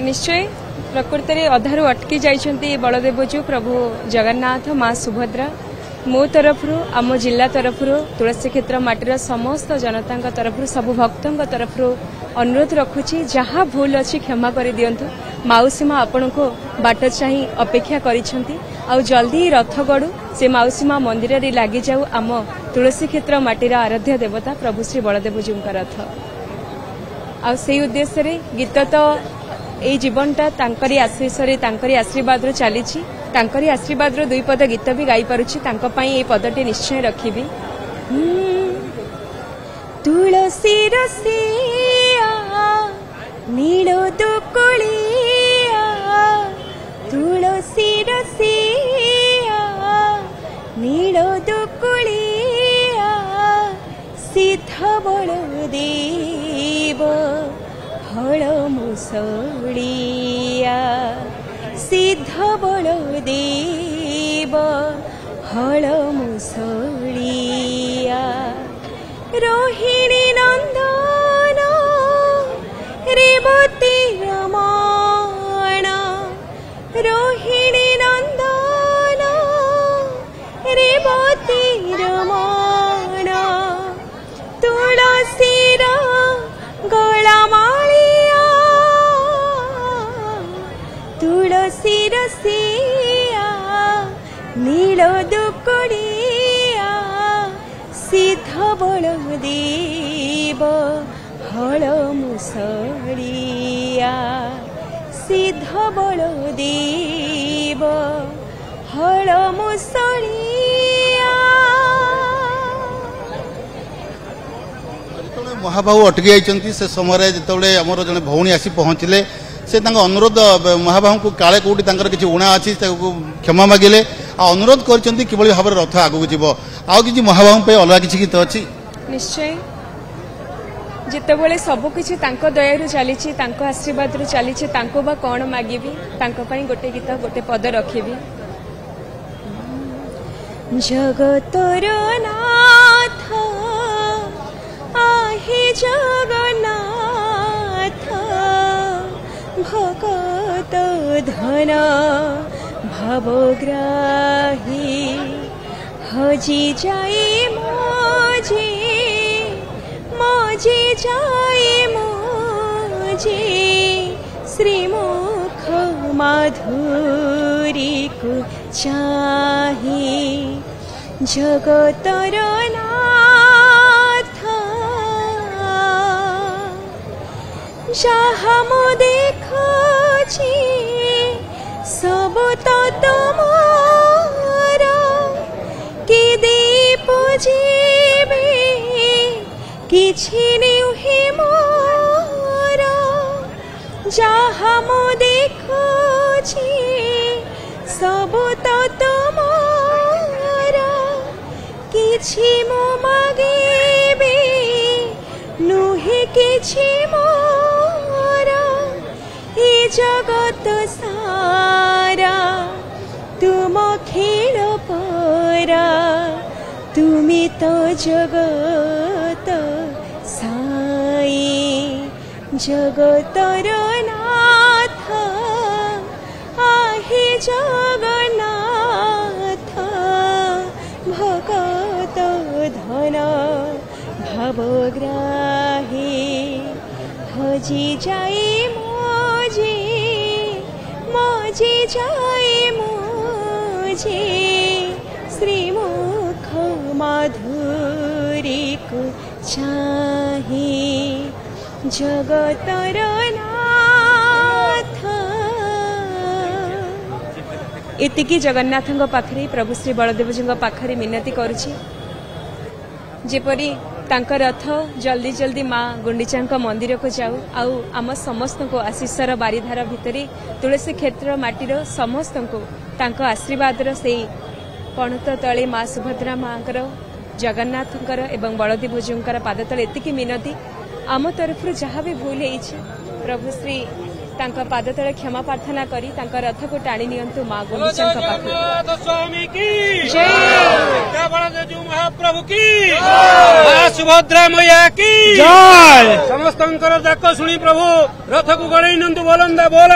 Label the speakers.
Speaker 1: निश्चय प्रकृति में अधारू अटकी जाइछंती बलदेवजू प्रभु जगन्नाथ माँ सुभद्रा मो तरफ आम जिला तरफ तुलसी क्षेत्र माटीर समस्त जनता तरफ सबु भक्तों तरफ अनुरोध रखुची जहाँ भूल अच्छी क्षमा कर दिंतु माउसी माँ आपण को बाट चाही अपेक्षा करिछंती आउ जल्दी रथ गड़ू से माउसी माँ मंदिर रे लागी जाऊ आम तुलसी क्षेत्र माटीर आराध्य देवता प्रभु श्री बलदेवजू का रथ आ से उद्देश्य रे गीत तो ये जीवनटा तांकरी आशीष तांकरी आशीर्वाद रो चलीछि तांकरी आशीर्वाद रो दुई पद गीत भी गाई पारुछि तांको पई ए पदटी निश्चय रखिबी तुलसी रसिया नीलो दुकुलिया तुलसी रसिया नीलो दुकुलिया सिद्ध बलदेव हल मुसलिया सिद्ध बलदेव हल मुसलिया रोहिणी नंदन रेवती रमण रोहिणी नंदन रेवती रमण तुलसीर गलामालिया तुलसी रसिया नीलो दुकुलिया सिद्ध बलदेव हल मुसलिया सिद्ध बलदेव हल मुसलिया
Speaker 2: महाबाहु अटकी जाइछंती से समय जिते आमर जड़े भौणी आसी पहुँचले से अनुरोध महाबाहु को काले कौटी किसी उणा अच्छी क्षमा मागिले अनुरोध कर किभली भाव रथ आगू जीव आउ कि महाबाहु पे अलग किसी गीत अच्छी
Speaker 1: निश्चय जितेबले सबकिछि तांको दयारु चलीछि तांको आशीर्वाद रु चलीछि तांको बा कौन मागिबी तांको पई गोटे गीत गोटे पद रखिबी जगतर नाथ आहे जगन्नाथ भगत धन भवग्राही हजी जाए मोजे मोजे जाए मोजे श्रीमुख माधुरी को चाहे जगतर नाथ जहाँ मो देखी सब तो तुमारा कि दीप जीवे किछि नुहे मोरा जहाँ मो देखी सब तो तुमारा किछि मो मागेबे नुहे किछि मोरा ए जगत सारा तुम खेल परा तुमी तो जगत साई जगतर नाथ आहे जगन्नाथ भगत धन भवग्राही हजी जाए मोजे मोजे जाए मोजे श्रीमुख माधुरी को चाहे जगतर नाथ एतिकी जगन्नाथ पाखरे प्रभु श्री बलदेवजी पाखरे मिनती करुछि जेपरी तांका रथ जल्दी जल्दी माँ गुंडीचा मंदिर को जाऊ आउ आम समस्त को आशीषर बारिधार भितर तुलसी क्षेत्र माटीर समस्त को तांका आशीर्वाद से पणत तले माँ सुभद्रा माँ जगन्नाथंकर एवं बलदेवजींकर पाद तले एतिकी मिनती आम तरफ जहाँ भी भूल है प्रभु श्री तांका पाद तले क्षमा प्रार्थना करी तांका रथ को टाणी नियंतु मां गुंडीचा पाखु
Speaker 3: स्वामी की
Speaker 1: जय
Speaker 3: बलदेव महाप्रभु की मां सुभद्रा मैया की जय समस्त जाक शुणी प्रभु रथ को गड़े नंदु बोलंदा बोल